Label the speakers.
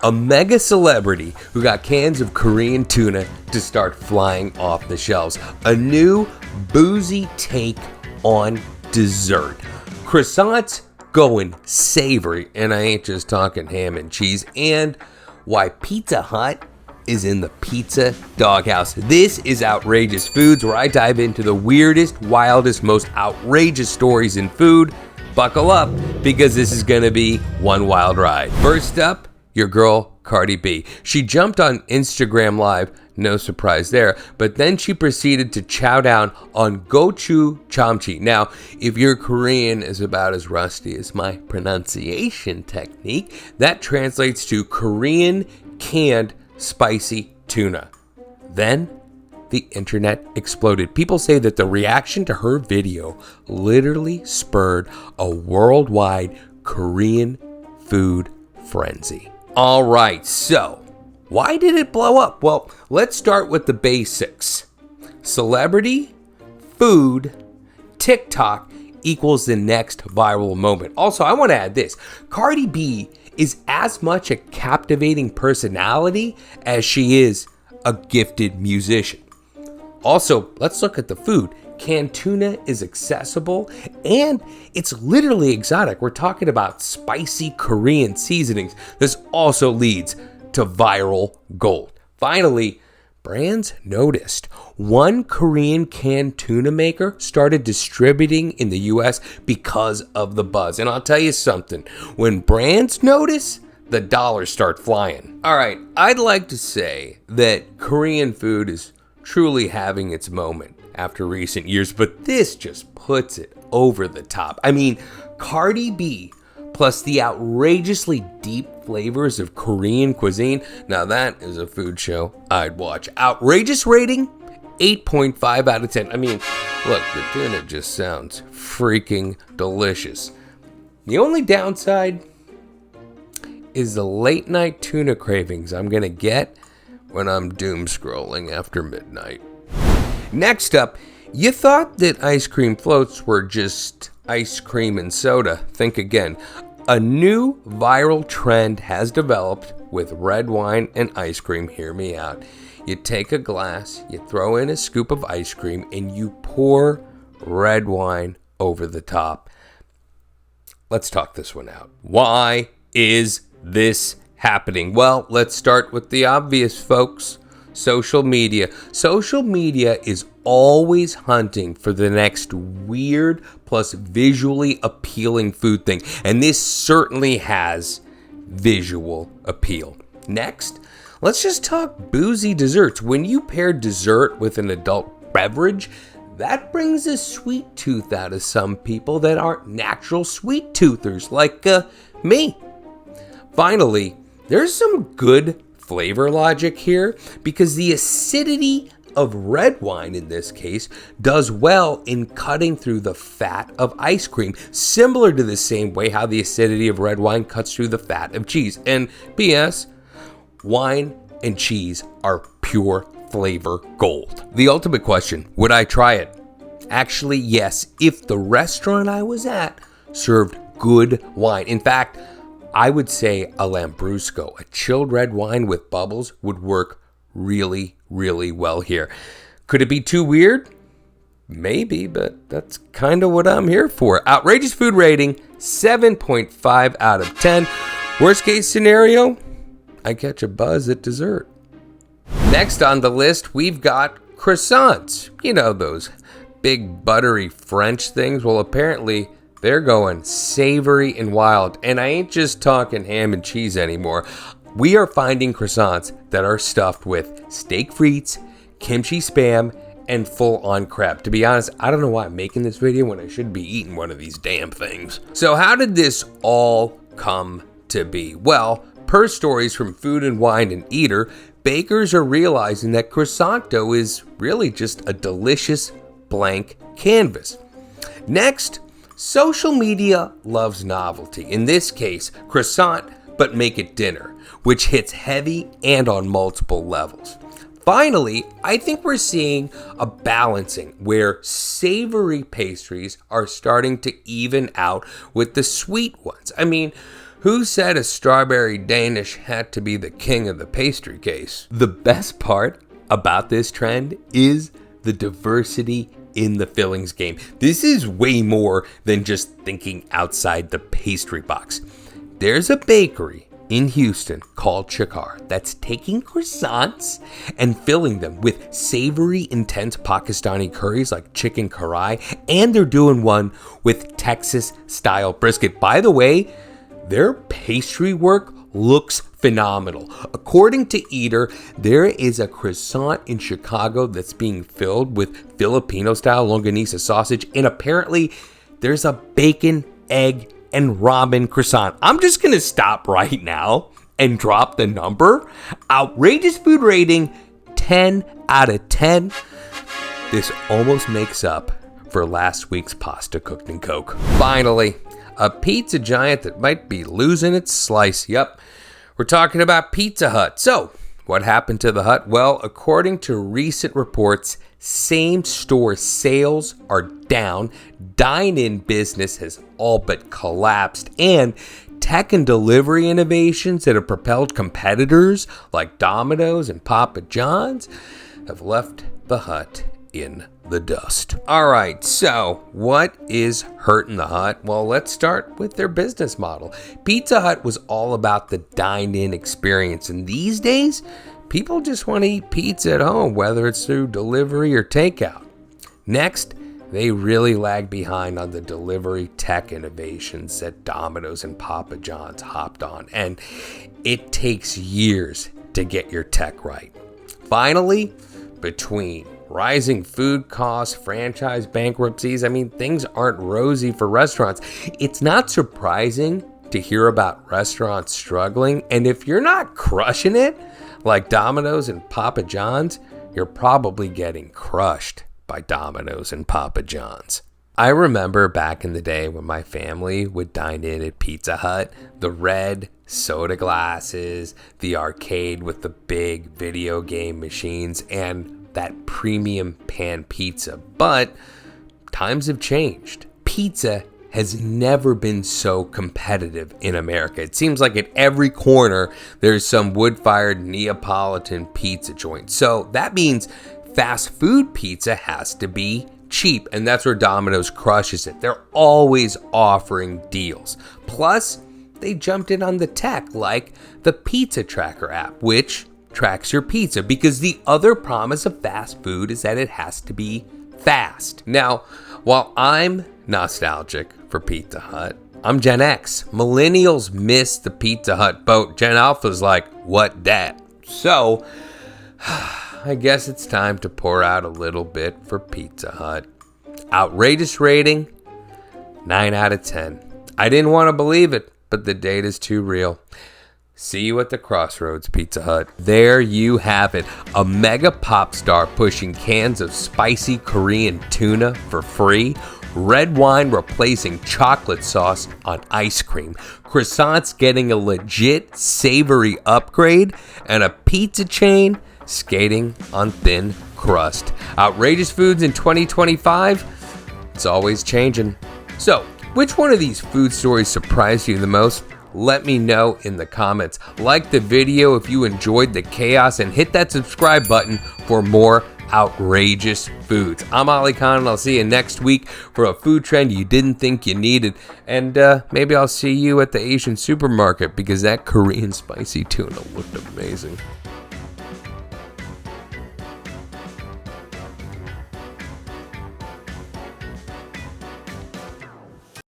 Speaker 1: A mega celebrity who got cans of Korean tuna to start flying off the shelves. A new boozy take on dessert. Croissants going savory, and I ain't just talking ham and cheese. And why Pizza Hut is in the pizza doghouse. This is Outrageous Foods, where I dive into the weirdest, wildest, most outrageous stories in food. Buckle up, because this is gonna be one wild ride. First up, your girl, Cardi B. She jumped on Instagram Live, no surprise there, but then she proceeded to chow down on gochu chamchi. Now, if your Korean is about as rusty as my pronunciation technique, that translates to Korean canned spicy tuna. Then, the internet exploded. People say that the reaction to her video literally spurred a worldwide Korean food frenzy. All right, so why did it blow up? Well, let's start with the basics. Celebrity, food, TikTok equals the next viral moment. Also, I want to add this. Cardi B is as much a captivating personality as she is a gifted musician. Also, let's look at the food. Canned tuna is accessible and it's literally exotic. We're talking about spicy Korean seasonings. This also leads to viral gold. Finally, brands noticed. One Korean canned tuna maker started distributing in the US because of the buzz. And I'll tell you something, when brands notice, the dollars start flying. All right, I'd like to say that Korean food is truly having its moment after recent years, but this just puts it over the top. I mean, Cardi B plus the outrageously deep flavors of Korean cuisine. Now that is a food show I'd watch. Outrageous rating, 8.5 out of 10. I mean, look, the tuna just sounds freaking delicious. The only downside is the late night tuna cravings I'm gonna get when I'm doom scrolling after midnight. Next up, you thought that ice cream floats were just ice cream and soda. Think again. A new viral trend has developed with red wine and ice cream. Hear me out. You take a glass, you throw in a scoop of ice cream, and you pour red wine over the top. Let's talk this one out. Why is this happening? Well, let's start with the obvious, folks. Social media. Social media is always hunting for the next weird plus visually appealing food thing. And this certainly has visual appeal. Next, let's just talk boozy desserts. When you pair dessert with an adult beverage, that brings a sweet tooth out of some people that aren't natural sweet toothers like me. Finally, there's some good flavor logic here because the acidity of red wine in this case does well in cutting through the fat of ice cream, similar to the same way how the acidity of red wine cuts through the fat of cheese. And P.S., wine and cheese are pure flavor gold. The ultimate question, would I try it? Actually, yes, if the restaurant I was at served good wine. In fact, I would say a Lambrusco, a chilled red wine with bubbles, would work really, really well here. Could it be too weird? Maybe, but that's kind of what I'm here for. Outrageous food rating, 7.5 out of 10. Worst case scenario, I catch a buzz at dessert. Next on the list, we've got croissants. You know, those big buttery French things. Well, apparently they're going savory and wild. And I ain't just talking ham and cheese anymore. We are finding croissants that are stuffed with steak frites, kimchi spam, and full-on crepe. To be honest, I don't know why I'm making this video when I should be eating one of these damn things. So how did this all come to be? Well, per stories from Food and Wine and Eater, bakers are realizing that croissant dough is really just a delicious blank canvas. Next, social media loves novelty. In this case, croissant, but make it dinner, which hits heavy and on multiple levels. Finally, I think we're seeing a balancing where savory pastries are starting to even out with the sweet ones. I mean, Who said a strawberry Danish had to be the king of the pastry case? The best part about this trend is the diversity in the fillings game. This is way more than just thinking outside the pastry box. There's a bakery in Houston called Chakar that's taking croissants and filling them with savory, intense Pakistani curries like chicken karai, and they're doing one with Texas-style brisket. By the way, their pastry work looks phenomenal. According to Eater, there is a croissant in Chicago that's being filled with Filipino-style longanisa sausage, and apparently there's a bacon, egg, and ramen croissant. I'm just gonna stop right now and drop the number. Outrageous food rating, 10 out of 10. This almost makes up for last week's pasta cooked in Coke. Finally, a pizza giant that might be losing its slice. Yep, we're talking about Pizza Hut. So, what happened to the Hut? Well, according to recent reports, same-store sales are down, dine-in business has all but collapsed, and tech and delivery innovations that have propelled competitors like Domino's and Papa John's have left the Hut in the dust. All right, so what is hurting the Hut? Well, let's start with their business model. Pizza Hut was all about the dine-in experience, and these days, people just want to eat pizza at home, whether it's through delivery or takeout. Next, they really lag behind on the delivery tech innovations that Domino's and Papa John's hopped on, and it takes years to get your tech right. Finally, between rising food costs, franchise bankruptcies, things aren't rosy for restaurants. It's not surprising to hear about restaurants struggling, and if you're not crushing it, like Domino's and Papa John's, you're probably getting crushed by Domino's and Papa John's. I remember back in the day when my family would dine in at Pizza Hut, the red soda glasses, the arcade with the big video game machines, and that premium pan pizza. But times have changed. Pizza has never been so competitive in America. It seems like at every corner there's some wood-fired Neapolitan pizza joint. So that means fast food pizza has to be cheap, and that's where Domino's crushes it. They're always offering deals. Plus, they jumped in on the tech like the Pizza Tracker app, which tracks your pizza, because the other promise of fast food is that it has to be fast. Now, while I'm nostalgic for Pizza Hut, I'm Gen X. Millennials miss the Pizza Hut boat. Gen Alpha's like, what dat? So, I guess it's time to pour out a little bit for Pizza Hut. Outrageous rating, 9 out of 10. I didn't want to believe it, but the data's too real. See you at the crossroads, Pizza Hut. There you have it. A mega pop star pushing cans of spicy Korean tuna for free. Red wine replacing chocolate sauce on ice cream. Croissants getting a legit savory upgrade. And a pizza chain skating on thin crust. Outrageous foods in 2025? It's always changing. So, which one of these food stories surprised you the most? Let me know in the comments. Like the video if you enjoyed the chaos, and hit that subscribe button for more outrageous foods. I'm Ali Khan, and I'll see you next week for a food trend you didn't think you needed. And maybe I'll see you at the Asian supermarket, because that Korean spicy tuna looked amazing.